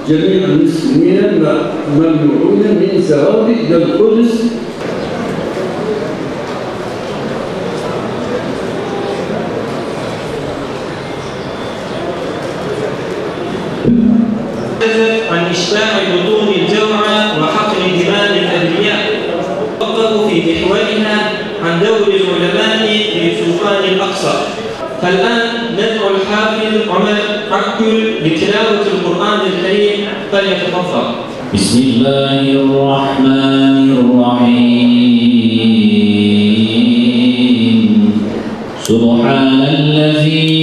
جميع المسلمين ممنوعون من الذهاب إلى القدس. عن إشباع بطون الجوع وحقن دماء الأبرياء، وقفوا في محورها عن دور العلماء لسلطان الأقصى. فالآن ندعو الحافظ عمر عكل لتلاوة القرآن الكريم، فليتفضل. بسم الله الرحمن الرحيم. سبحان الذي